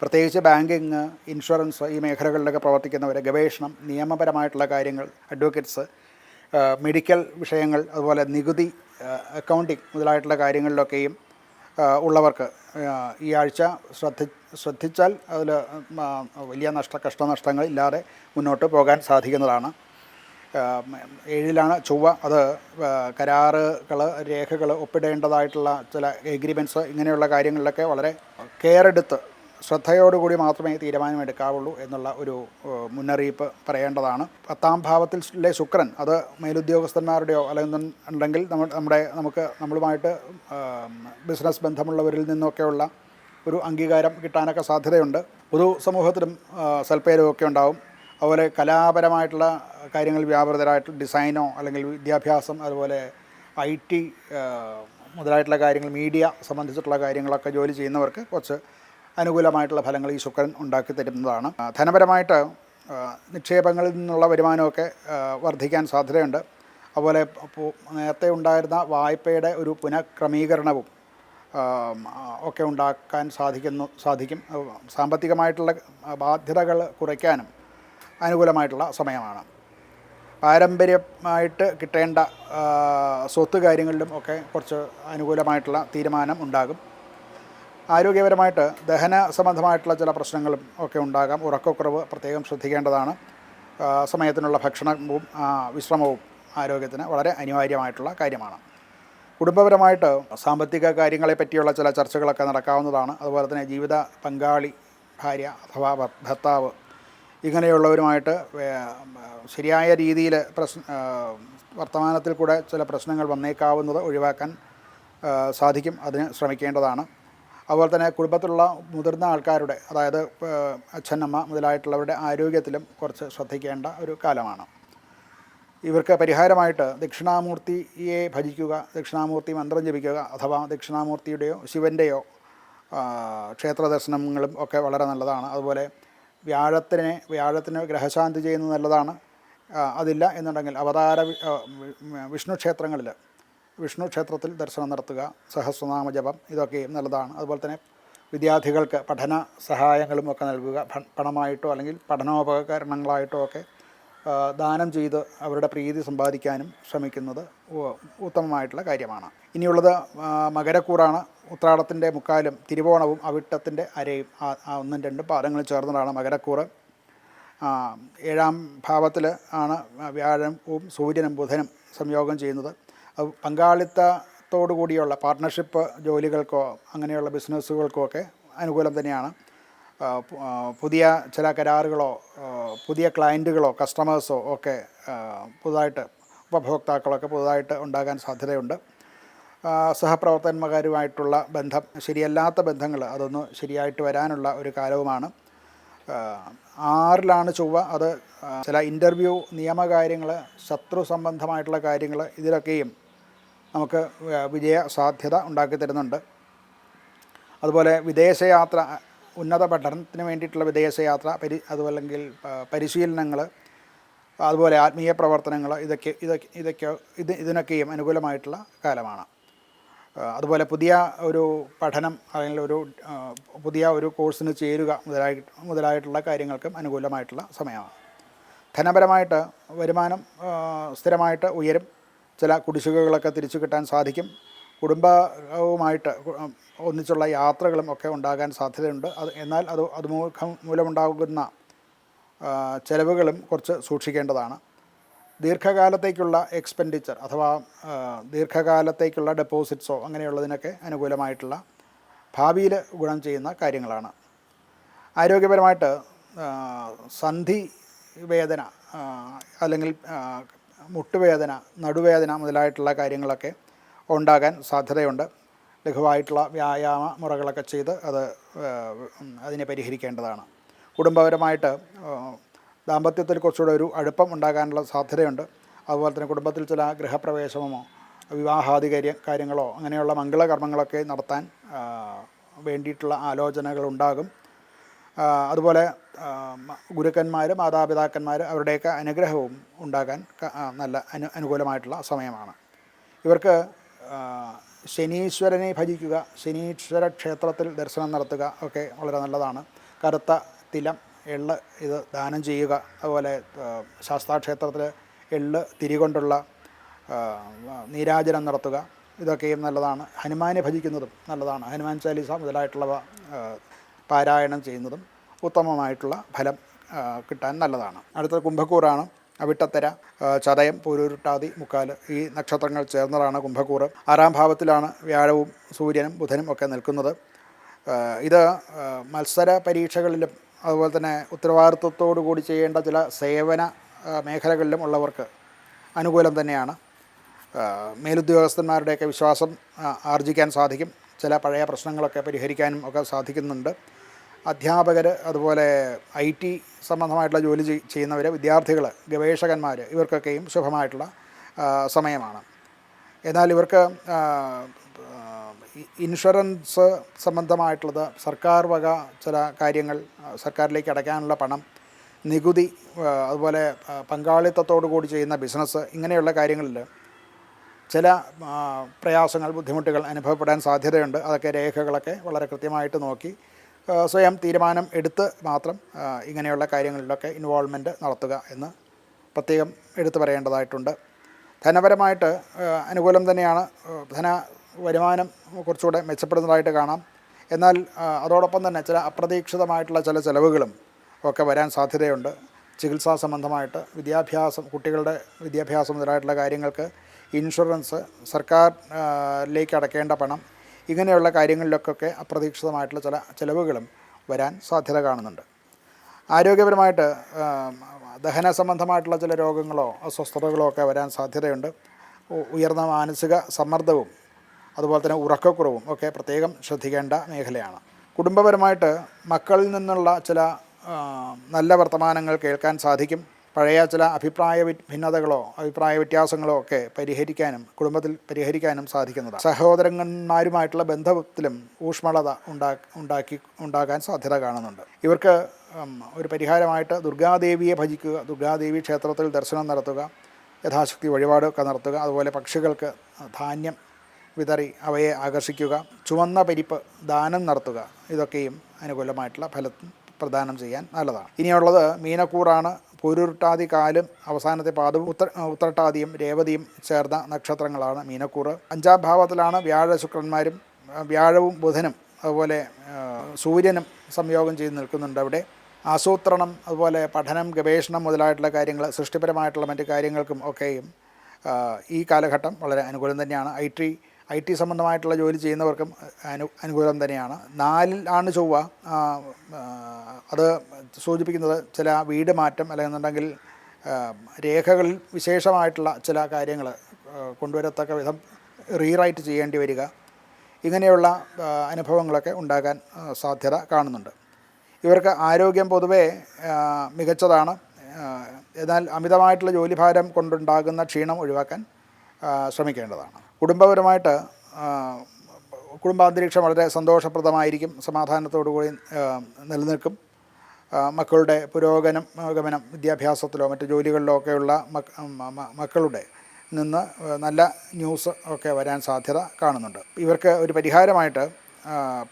പ്രത്യേകിച്ച് ബാങ്കിങ്, ഇൻഷുറൻസ് ഈ മേഖലകളിലൊക്കെ പ്രവർത്തിക്കുന്നവർ, ഗവേഷണം, നിയമപരമായിട്ടുള്ള കാര്യങ്ങൾ, അഡ്വക്കേറ്റ്സ്, മെഡിക്കൽ വിഷയങ്ങൾ, അതുപോലെ നികുതി, അക്കൗണ്ടിങ് മുതലായിട്ടുള്ള കാര്യങ്ങളിലൊക്കെയും ഉള്ളവർക്ക് ഈ ആഴ്ച ശ്രദ്ധിച്ചാൽ അതിൽ വലിയ കഷ്ടനഷ്ടങ്ങൾ ഇല്ലാതെ മുന്നോട്ട് പോകാൻ സാധിക്കുന്നതാണ്. 7ലാണ് ചൊവ്വ. അത് കരാറുകൾ, രേഖകൾ, ഒപ്പിടേണ്ടതായിട്ടുള്ള ചില എഗ്രിമെൻറ്റ്സ് ഇങ്ങനെയുള്ള കാര്യങ്ങളിലൊക്കെ വളരെ കെയറെടുത്ത് ശ്രദ്ധയോടുകൂടി മാത്രമേ തീരുമാനമെടുക്കാവുള്ളൂ എന്നുള്ള ഒരു മുന്നറിയിപ്പ് പറയേണ്ടതാണ്. 10ാം ഭാവത്തിലെ ശുക്രൻ അത് മേലുദ്യോഗസ്ഥന്മാരുടെയോ അല്ലെങ്കിൽ നമ്മളുമായിട്ട് ബിസിനസ് ബന്ധമുള്ളവരിൽ നിന്നൊക്കെയുള്ള ഒരു അംഗീകാരം കിട്ടാനൊക്കെ സാധ്യതയുണ്ട്. പൊതു സമൂഹത്തിലും സൽപ്പേരുമൊക്കെ ഉണ്ടാവും. അതുപോലെ കലാപരമായിട്ടുള്ള കാര്യങ്ങൾ വ്യാപൃതരായിട്ട് ഡിസൈനോ അല്ലെങ്കിൽ വിദ്യാഭ്യാസം, അതുപോലെ IT മുതലായിട്ടുള്ള കാര്യങ്ങൾ, മീഡിയ സംബന്ധിച്ചിട്ടുള്ള കാര്യങ്ങളൊക്കെ ജോലി ചെയ്യുന്നവർക്ക് കുറച്ച് അനുകൂലമായിട്ടുള്ള ഫലങ്ങൾ ഈ ശുക്രൻ ഉണ്ടാക്കി തരുന്നതാണ്. ധനപരമായിട്ട് നിക്ഷേപങ്ങളിൽ നിന്നുള്ള വരുമാനമൊക്കെ വർദ്ധിക്കാൻ സാധ്യതയുണ്ട്. അതുപോലെ നേരത്തെ ഉണ്ടായിരുന്ന വായ്പയുടെ ഒരു പുനഃക്രമീകരണവും ഒക്കെ ഉണ്ടാക്കാൻ സാധിക്കും. സാമ്പത്തികമായിട്ടുള്ള ബാധ്യതകൾ കുറയ്ക്കാനും അനുകൂലമായിട്ടുള്ള സമയമാണ്. പാരമ്പര്യമായിട്ട് കിട്ടേണ്ട സ്വത്ത് കാര്യങ്ങളിലും ഒക്കെ കുറച്ച് അനുകൂലമായിട്ടുള്ള തീരുമാനം ഉണ്ടാകും. ആരോഗ്യപരമായിട്ട് ദഹന സംബന്ധമായിട്ടുള്ള ചില പ്രശ്നങ്ങളും ഒക്കെ ഉണ്ടാകാം. ഉറക്കക്കുറവ് പ്രത്യേകം ശ്രദ്ധിക്കേണ്ടതാണ്. സമയത്തിനുള്ള ഭക്ഷണവും വിശ്രമവും ആരോഗ്യത്തിന് വളരെ അനിവാര്യമായിട്ടുള്ള കാര്യമാണ്. കുടുംബപരമായിട്ട് സാമ്പത്തിക കാര്യങ്ങളെ പറ്റിയുള്ള ചില ചർച്ചകളൊക്കെ നടക്കാവുന്നതാണ്. അതുപോലെ തന്നെ ജീവിത പങ്കാളി, ഭാര്യ അഥവാ ഭർത്താവ്, ഇങ്ങനെയുള്ളവരുമായിട്ട് ശരിയായ രീതിയിൽ വർത്തമാനത്തിൽ കൂടെ ചില പ്രശ്നങ്ങൾ വന്നേക്കാവുന്നത് ഒഴിവാക്കാൻ സാധിക്കും. അതിന് ശ്രമിക്കേണ്ടതാണ്. അതുപോലെ തന്നെ കുടുംബത്തിലുള്ള മുതിർന്ന ആൾക്കാരുടെ, അതായത് അച്ഛനമ്മ മുതലായിട്ടുള്ളവരുടെ ആരോഗ്യത്തിലും കുറച്ച് ശ്രദ്ധിക്കേണ്ട ഒരു കാലമാണ്. ഇവർക്ക് പരിഹാരമായിട്ട് ദക്ഷിണാമൂർത്തിയെ ഭജിക്കുക, ദക്ഷിണാമൂർത്തി മന്ത്രം ജപിക്കുക, അഥവാ ദക്ഷിണാമൂർത്തിയുടെയോ ശിവൻ്റെയോ ക്ഷേത്ര ദർശനങ്ങളും ഒക്കെ വളരെ നല്ലതാണ്. അതുപോലെ വ്യാഴത്തിന് ഗ്രഹശാന്തി ചെയ്യുന്നത് നല്ലതാണ്. അതില്ല എന്നുണ്ടെങ്കിൽ വിഷ്ണു ക്ഷേത്രത്തിൽ ദർശനം നടത്തുക, സഹസ്രനാമ ജപം, ഇതൊക്കെയും നല്ലതാണ്. അതുപോലെ തന്നെ വിദ്യാർത്ഥികൾക്ക് പഠന സഹായങ്ങളും ഒക്കെ നൽകുക, പണമായിട്ടോ അല്ലെങ്കിൽ പഠനോപകരണങ്ങളായിട്ടോ ഒക്കെ ദാനം ചെയ്ത് അവരുടെ പ്രീതി സമ്പാദിക്കാനും ശ്രമിക്കുന്നത് ഉത്തമമായിട്ടുള്ള കാര്യമാണ്. ഇനിയുള്ളത് മകരക്കൂറാണ്. ഉത്രാടത്തിൻ്റെ മുക്കാലും തിരുവോണവും അവിട്ടത്തിൻ്റെ അരയും 1, 2 പാദങ്ങളും ചേർന്നതാണ് മകരക്കൂറ്. 7ാം ഭാവത്തിൽ ആണ് വ്യാഴവും സൂര്യനും ബുധനും സംയോഗം ചെയ്യുന്നത്. പങ്കാളിത്തത്തോടു കൂടിയുള്ള പാർട്ട്ണർഷിപ്പ് ജോലികൾക്കോ അങ്ങനെയുള്ള ബിസിനസ്സുകൾക്കോ ഒക്കെ അനുകൂലം തന്നെയാണ്. പുതിയ ചില കരാറുകളോ പുതിയ ക്ലയൻറ്റുകളോ കസ്റ്റമേഴ്സോ ഒക്കെ ഉപഭോക്താക്കളൊക്കെ പുതുതായിട്ട് ഉണ്ടാകാൻ സാധ്യതയുണ്ട്. സഹപ്രവർത്തകന്മാരുമായിട്ടുള്ള ബന്ധം, ശരിയല്ലാത്ത ബന്ധങ്ങൾ അതൊന്ന് ശരിയായിട്ട് വരാനുള്ള ഒരു കാലവുമാണ്. 6ലാണ് ചൊവ്വ. അത് ചില ഇൻ്റർവ്യൂ, നിയമകാര്യങ്ങൾ, ശത്രു സംബന്ധമായിട്ടുള്ള കാര്യങ്ങൾ, ഇതിലൊക്കെയും നമുക്ക് വിജയ സാധ്യത ഉണ്ടാക്കി തരുന്നുണ്ട്. അതുപോലെ വിദേശയാത്ര, ഉന്നത പഠനത്തിന് വേണ്ടിയിട്ടുള്ള വിദേശയാത്ര, അതുമല്ലെങ്കിൽ പരിശീലനങ്ങൾ, അതുപോലെ ആത്മീയ പ്രവർത്തനങ്ങൾ, ഇതിനൊക്കെയും അനുകൂലമായിട്ടുള്ള കാലമാണ്. അതുപോലെ പുതിയ ഒരു പഠനം അല്ലെങ്കിൽ പുതിയ ഒരു കോഴ്സിന് ചേരുക മുതലായിട്ടുള്ള കാര്യങ്ങൾക്കും അനുകൂലമായിട്ടുള്ള സമയമാണ്. ധനപരമായിട്ട് വരുമാനം സ്ഥിരമായിട്ട് ഉയരും. ചില കുടിശ്ശികകളൊക്കെ തിരിച്ചു കിട്ടാൻ സാധിക്കും. കുടുംബവുമായിട്ട് ഒന്നിച്ചുള്ള യാത്രകളും ഒക്കെ ഉണ്ടാകാൻ സാധ്യതയുണ്ട്. എന്നാൽ അത് മൂലമുണ്ടാകുന്ന ചെലവുകളും കുറച്ച് സൂക്ഷിക്കേണ്ടതാണ്. ദീർഘകാലത്തേക്കുള്ള എക്സ്പെൻഡിച്ചർ അഥവാ ദീർഘകാലത്തേക്കുള്ള ഡെപ്പോസിറ്റ്സോ അങ്ങനെയുള്ളതിനൊക്കെ അനുകൂലമായിട്ടുള്ള ഭാവിയിൽ ഗുണം ചെയ്യുന്ന കാര്യങ്ങളാണ്. ആരോഗ്യപരമായിട്ട് സന്ധി വേദന അല്ലെങ്കിൽ മുട്ടുവേദന, നടുവേദന മുതലായിട്ടുള്ള കാര്യങ്ങളൊക്കെ ഉണ്ടാകാൻ സാധ്യതയുണ്ട്. ലഘുവായിട്ടുള്ള വ്യായാമ മുറകളൊക്കെ ചെയ്ത് അതിനെ പരിഹരിക്കേണ്ടതാണ്. കുടുംബപരമായിട്ട് ദാമ്പത്യത്തിൽ കുറച്ചുകൂടെ ഒരു അടുപ്പം ഉണ്ടാകാനുള്ള സാധ്യതയുണ്ട്. അതുപോലെ തന്നെ കുടുംബത്തിൽ ചില ഗൃഹപ്രവേശമോ വിവാഹാദി കാര്യങ്ങളോ അങ്ങനെയുള്ള മംഗളകർമ്മങ്ങളൊക്കെ നടത്താൻ വേണ്ടിയിട്ടുള്ള ആലോചനകളുണ്ടാകും. അതുപോലെ ഗുരുക്കന്മാർ, മാതാപിതാക്കന്മാർ, അവരുടെയൊക്കെ അനുഗ്രഹവും ഉണ്ടാകാൻ നല്ല അനുകൂലമായിട്ടുള്ള സമയമാണ്. ഇവർക്ക് ശനീശ്വരനെ ഭജിക്കുക, ശനീശ്വര ക്ഷേത്രത്തിൽ ദർശനം നടത്തുക ഒക്കെ വളരെ നല്ലതാണ്. കറുത്ത തിലം, എള്ള് ഇത് ദാനം ചെയ്യുക. അതുപോലെ ശാസ്താക്ഷേത്രത്തിൽ എള്ള് തിരികൊണ്ടുള്ള നീരാജനം നടത്തുക, ഇതൊക്കെയും നല്ലതാണ്. ഹനുമാനെ ഭജിക്കുന്നതും നല്ലതാണ്. ഹനുമാൻ ചാലീസ മുതലായിട്ടുള്ളവ പാരായണം ചെയ്യുന്നതും ഉത്തമമായിട്ടുള്ള ഫലം കിട്ടാൻ നല്ലതാണ്. അടുത്ത കുംഭക്കൂറാണ്. അവിട്ടത്തര, ചതയം, പൂരുരുട്ടാതി, മുക്കാല് ഈ നക്ഷത്രങ്ങൾ ചേർന്നതാണ് കുംഭക്കൂറ്. 6ാം ഭാവത്തിലാണ് വ്യാഴവും സൂര്യനും ബുധനും ഒക്കെ നിൽക്കുന്നത്. ഇത് മത്സര പരീക്ഷകളിലും അതുപോലെ തന്നെ ഉത്തരവാദിത്വത്തോടു കൂടി ചെയ്യേണ്ട ചില സേവന മേഖലകളിലും ഉള്ളവർക്ക് അനുകൂലം തന്നെയാണ്. മേലുദ്യോഗസ്ഥന്മാരുടെയൊക്കെ വിശ്വാസം ആർജിക്കാൻ സാധിക്കും. ചില പഴയ പ്രശ്നങ്ങളൊക്കെ പരിഹരിക്കാനും ഒക്കെ സാധിക്കുന്നുണ്ട്. അധ്യാപകർ, അതുപോലെ IT സംബന്ധമായിട്ടുള്ള ജോലി ചെയ്യുന്നവർ, വിദ്യാർത്ഥികൾ, ഗവേഷകന്മാർ, ഇവർക്കൊക്കെയും ശുഭമായിട്ടുള്ള സമയമാണ്. എന്നാൽ ഇവർക്ക് ഇൻഷുറൻസ് സംബന്ധമായിട്ടുള്ളത്, സർക്കാർ വക ചില കാര്യങ്ങൾ, സർക്കാരിലേക്ക് അടയ്ക്കാനുള്ള പണം, നികുതി, അതുപോലെ പങ്കാളിത്തത്തോടു കൂടി ചെയ്യുന്ന ബിസിനസ്, ഇങ്ങനെയുള്ള കാര്യങ്ങളിൽ ചില പ്രയാസങ്ങൾ, ബുദ്ധിമുട്ടുകൾ അനുഭവപ്പെടാൻ സാധ്യതയുണ്ട്. അതൊക്കെ രേഖകളൊക്കെ വളരെ കൃത്യമായിട്ട് നോക്കി സ്വയം തീരുമാനം എടുത്ത് മാത്രം ഇങ്ങനെയുള്ള കാര്യങ്ങളിലൊക്കെ ഇൻവോൾവ്മെൻറ്റ് നടത്തുക എന്ന് പ്രത്യേകം എടുത്തു പറയേണ്ടതായിട്ടുണ്ട്. ധനപരമായിട്ട് അനുകൂലം തന്നെയാണ്. വരുമാനം കുറച്ചുകൂടെ മെച്ചപ്പെടുന്നതായിട്ട് കാണാം. എന്നാൽ അതോടൊപ്പം തന്നെ ചില അപ്രതീക്ഷിതമായിട്ടുള്ള ചില ചിലവുകളും ഒക്കെ വരാൻ സാധ്യതയുണ്ട്. ചികിത്സാ സംബന്ധമായിട്ട്, കുട്ടികളുടെ വിദ്യാഭ്യാസം മുതലായിട്ടുള്ള കാര്യങ്ങൾക്ക് ഇൻഷുറൻസ്, സർക്കാരിലേക്ക് അടയ്ക്കേണ്ട പണം, ഇങ്ങനെയുള്ള കാര്യങ്ങളിലൊക്കെ അപ്രതീക്ഷിതമായിട്ടുള്ള ചില ചിലവുകളും വരാൻ സാധ്യത കാണുന്നുണ്ട്. ആരോഗ്യപരമായിട്ട് ദഹന സംബന്ധമായിട്ടുള്ള ചില രോഗങ്ങളോ അസ്വസ്ഥതകളോ ഒക്കെ വരാൻ സാധ്യതയുണ്ട്. ഉയർന്ന മാനസിക സമ്മർദ്ദവും അതുപോലെ തന്നെ ഉറക്കക്കുറവും ഒക്കെ പ്രത്യേകം ശ്രദ്ധിക്കേണ്ട മേഖലയാണ്. കുടുംബപരമായിട്ട് മക്കളിൽ നിന്നുള്ള ചില നല്ല വർത്തമാനങ്ങൾ കേൾക്കാൻ സാധിക്കും. പഴയ ചില അഭിപ്രായ ഭിന്നതകളോ അഭിപ്രായ വ്യത്യാസങ്ങളോ ഒക്കെ കുടുംബത്തിൽ പരിഹരിക്കാനും സാധിക്കുന്നതാണ്. സഹോദരന്മാരുമായിട്ടുള്ള ബന്ധത്തിലും ഊഷ്മളത ഉണ്ടാകാൻ സാധ്യത കാണുന്നുണ്ട്. ഇവർക്ക് ഒരു പരിഹാരമായിട്ട് ദുർഗാദേവിയെ ഭജിക്കുക, ദുർഗാദേവി ക്ഷേത്രത്തിൽ ദർശനം നടത്തുക, യഥാശക്തി വഴിപാടൊക്കെ നടത്തുക, അതുപോലെ പക്ഷികൾക്ക് ധാന്യം വിതറി അവയെ ആകർഷിക്കുക, ചുവന്ന പരിപ്പ് ദാനം നടത്തുക, ഇതൊക്കെയും അനുകൂലമായിട്ടുള്ള ഫലം പ്രദാനം ചെയ്യാൻ നല്ലതാണ്. ഇനിയുള്ളത് മീനക്കൂറാണ്. പൂരുരുട്ടാതി കാലും അവസാനത്തെ പാദവും ഉത്രട്ടാതിയും രേവതിയും ചേർന്ന നക്ഷത്രങ്ങളാണ് മീനക്കൂറ്. 5-ാം ഭാവത്തിലാണ് ശുക്രന്മാരും വ്യാഴവും ബുധനും അതുപോലെ സൂര്യനും സംയോഗം ചെയ്ത് നിൽക്കുന്നുണ്ട്. അവിടെ ആസൂത്രണം, അതുപോലെ പഠനം, ഗവേഷണം മുതലായിട്ടുള്ള കാര്യങ്ങൾ, സൃഷ്ടിപരമായിട്ടുള്ള മറ്റ് കാര്യങ്ങൾക്കും ഒക്കെയും ഈ കാലഘട്ടം വളരെ അനുകൂലം തന്നെയാണ്. ഐ ടി സംബന്ധമായിട്ടുള്ള ജോലി ചെയ്യുന്നവർക്കും അനുകൂലം തന്നെയാണ്. 4 ചൊവ്വ. അത് സൂചിപ്പിക്കുന്നത് ചില വീട് മാറ്റം, അല്ലെന്നുണ്ടെങ്കിൽ രേഖകളിൽ വിശേഷമായിട്ടുള്ള ചില കാര്യങ്ങൾ കൊണ്ടുവരത്തക്ക വിധം റീറൈറ്റ് ചെയ്യേണ്ടി വരിക, ഇങ്ങനെയുള്ള അനുഭവങ്ങളൊക്കെ ഉണ്ടാകാൻ സാധ്യത കാണുന്നുണ്ട്. ഇവർക്ക് ആരോഗ്യം പൊതുവേ മികച്ചതാണ്. എന്നാൽ അമിതമായിട്ടുള്ള ജോലിഭാരം കൊണ്ടുണ്ടാകുന്ന ക്ഷീണം ഒഴിവാക്കാൻ ശ്രമിക്കേണ്ടതാണ്. കുടുംബപരമായിട്ട് കുടുംബാന്തരീക്ഷം വളരെ സന്തോഷപ്രദമായിരിക്കും, സമാധാനത്തോടുകൂടി നിലനിൽക്കും. മക്കളുടെ പുരോഗമനം വിദ്യാഭ്യാസത്തിലോ മറ്റ് ജോലികളിലോ ഒക്കെയുള്ള മക്കളുടെ നിന്ന് നല്ല ന്യൂസ് ഒക്കെ വരാൻ സാധ്യത കാണുന്നുണ്ട്. ഇവർക്ക് ഒരു പരിഹാരമായിട്ട്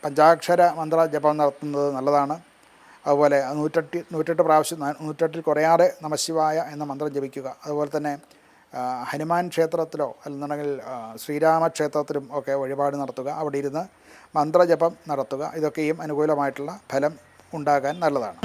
പഞ്ചാക്ഷര മന്ത്ര ജപം നടത്തുന്നത് നല്ലതാണ്. അതുപോലെ 108 പ്രാവശ്യം 108 കുറയാതെ നമഃശിവായ എന്ന മന്ത്രം ജപിക്കുക. അതുപോലെ തന്നെ ഹനുമാൻ ക്ഷേത്രത്തിലോ അല്ലെന്നുണ്ടെങ്കിൽ ശ്രീരാമക്ഷേത്രത്തിലും ഒക്കെ വഴിപാട് നടത്തുക, അവിടെ ഇരുന്ന് മന്ത്രജപം നടത്തുക, ഇതൊക്കെയും അനുകൂലമായിട്ടുള്ള ഫലം ഉണ്ടാകാൻ നല്ലതാണ്.